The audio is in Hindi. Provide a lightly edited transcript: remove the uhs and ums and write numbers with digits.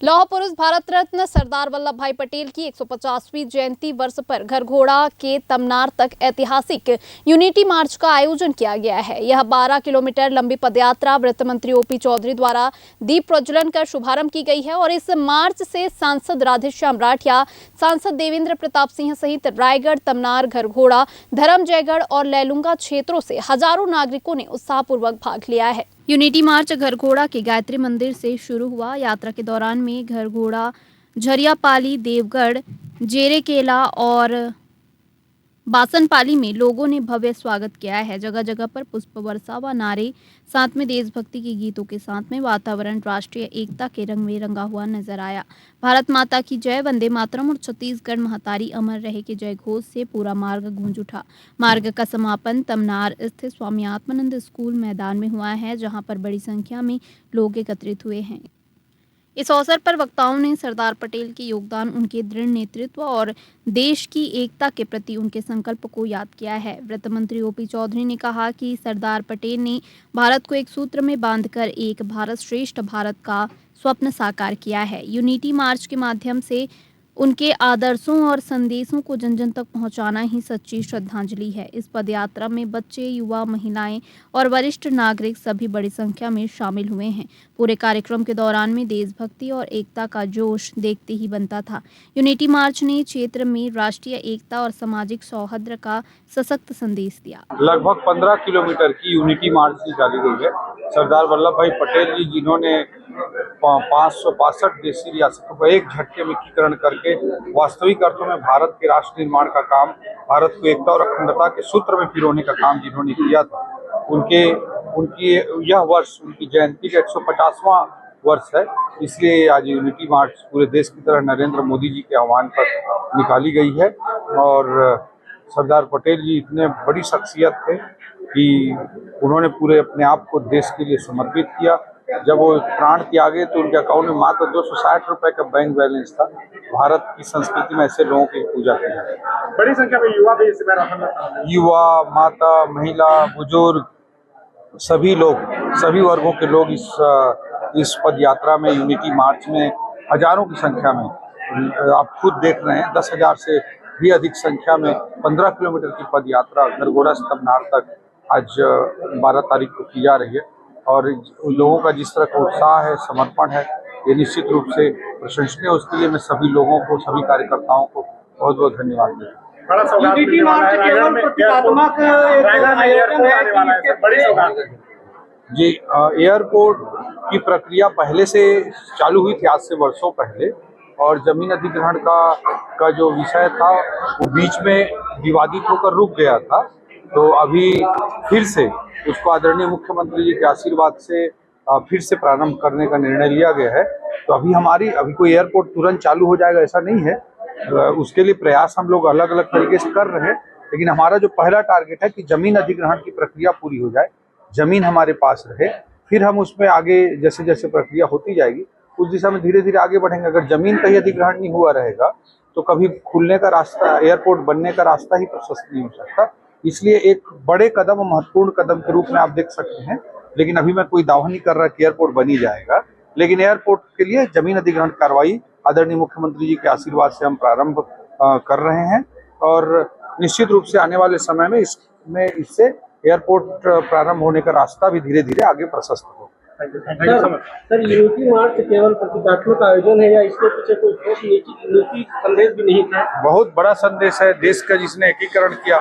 लौह पुरुष भारत रत्न सरदार वल्लभ भाई पटेल की 150वीं जयंती वर्ष पर घरघोड़ा के तमनार तक ऐतिहासिक यूनिटी मार्च का आयोजन किया गया है। यह 12 किलोमीटर लंबी पदयात्रा वित्त मंत्री ओपी चौधरी द्वारा दीप प्रज्वलन कर शुभारंभ की गई है और इस मार्च से सांसद राधेश्याम राठिया, सांसद देवेंद्र प्रताप सिंह सहित रायगढ़, तमनार, घरघोड़ा, धरमजयगढ़ और लैलूंगा क्षेत्रों से हजारों नागरिकों ने उत्साहपूर्वक भाग लिया है। यूनिटी मार्च घरघोड़ा के गायत्री मंदिर से शुरू हुआ। यात्रा के दौरान में घरघोड़ा, झरियापाली, देवगढ़, जेरेकेला और बासनपाली में लोगों ने भव्य स्वागत किया है। जगह जगह पर पुष्प वर्षा व नारे, साथ में देशभक्ति के गीतों के साथ में वातावरण राष्ट्रीय एकता के रंग में रंगा हुआ नजर आया। भारत माता की जय, वंदे मातरम और छत्तीसगढ़ महतारी अमर रहे के जय घोष से पूरा मार्ग गूंज उठा। मार्ग का समापन तमनार स्थित स्वामी आत्मानंद स्कूल मैदान में हुआ है, जहां पर बड़ी संख्या में लोग एकत्रित हुए हैं। इस अवसर पर वक्ताओं ने सरदार पटेल के योगदान, उनके दृढ़ नेतृत्व और देश की एकता के प्रति उनके संकल्प को याद किया है। वित्त मंत्री ओपी चौधरी ने कहा कि सरदार पटेल ने भारत को एक सूत्र में बांधकर एक भारत श्रेष्ठ भारत का स्वप्न साकार किया है। यूनिटी मार्च के माध्यम से उनके आदर्शों और संदेशों को जन जन तक पहुंचाना ही सच्ची श्रद्धांजलि है। इस पदयात्रा में बच्चे, युवा, महिलाएं और वरिष्ठ नागरिक सभी बड़ी संख्या में शामिल हुए हैं। पूरे कार्यक्रम के दौरान में देशभक्ति और एकता का जोश देखते ही बनता था। यूनिटी मार्च ने क्षेत्र में राष्ट्रीय एकता और सामाजिक सौहार्द का सशक्त संदेश दिया। लगभग 15 किलोमीटर की यूनिटी मार्च निकाली गई है। सरदार वल्लभ भाई पटेल जी, जिन्होंने 562 देशी रियासतों को एक झटके में एकीकरण करके वास्तविक अर्थों में भारत के राष्ट्र निर्माण का काम, भारत को एकता और अखंडता के सूत्र में पिरोने का काम जिन्होंने किया था, उनकी यह वर्ष, उनकी जयंती का 150वां वर्ष है। इसलिए आज यूनिटी मार्च पूरे देश की तरह नरेंद्र मोदी जी के आह्वान पर निकाली गई है। और सरदार पटेल जी इतने बड़ी शख्सियत थे कि उन्होंने पूरे अपने आप को देश के लिए समर्पित किया। जब वो प्राण त्यागे तो उनके अकाउंट में मात्र 260 रुपए का बैंक बैलेंस था। भारत की संस्कृति में ऐसे लोगों की पूजा की जाती है। बड़ी संख्या में युवा भी इसमें, युवा, माता, महिला, बुजुर्ग, सभी लोग, सभी वर्गों के लोग इस पद यात्रा में, यूनिटी मार्च में हजारों की संख्या में, आप खुद देख रहे हैं 10,000 से भी अधिक संख्या में 15 किलोमीटर की पद यात्रा घरघोड़ा से तमनार तक आज 12 तारीख को की जा रही है। और लोगों का जिस तरह का उत्साह है, समर्पण है, ये निश्चित रूप से प्रशंसनीय। उसके लिए मैं सभी लोगों को, सभी कार्यकर्ताओं को बहुत बहुत धन्यवाद देता हूँ। यूनिटी मार्च केवल प्रतीकात्मक जी, एयरपोर्ट की प्रक्रिया पहले से चालू हुई थी, आज से वर्षों पहले, और जमीन अधिग्रहण का जो विषय था वो बीच में विवादित होकर रुक गया था। तो अभी फिर से उसको आदरणीय मुख्यमंत्री जी के आशीर्वाद से फिर से प्रारंभ करने का निर्णय लिया गया है। तो अभी कोई एयरपोर्ट तुरंत चालू हो जाएगा ऐसा नहीं है। उसके लिए प्रयास हम लोग अलग अलग तरीके से कर रहे हैं, लेकिन हमारा जो पहला टारगेट है कि जमीन अधिग्रहण की प्रक्रिया पूरी हो जाए, जमीन हमारे पास रहे, फिर हम उसमें आगे जैसे जैसे प्रक्रिया होती जाएगी उस दिशा में धीरे धीरे आगे बढ़ेंगे। अगर जमीन का ही अधिग्रहण नहीं हुआ रहेगा तो कभी खुलने का रास्ता, एयरपोर्ट बनने का रास्ता ही प्रशस्त नहीं हो सकता। इसलिए एक बड़े कदम, महत्वपूर्ण कदम के रूप में आप देख सकते हैं, लेकिन अभी मैं कोई दावा नहीं कर रहा कि एयरपोर्ट बन ही जाएगा। लेकिन एयरपोर्ट के लिए जमीन अधिग्रहण कार्रवाई आदरणीय मुख्यमंत्री जी के आशीर्वाद से हम प्रारंभ कर रहे हैं और निश्चित रूप से आने वाले समय में इससे एयरपोर्ट प्रारंभ होने का रास्ता भी धीरे धीरे आगे प्रशस्त होगा। सर, यूनिटी मार्च केवल प्रतीकात्मक आयोजन है या इसके पीछे कोई ठोस नीति संदेश भी नहीं था? बहुत बड़ा संदेश है देश का, जिसने एकीकरण किया।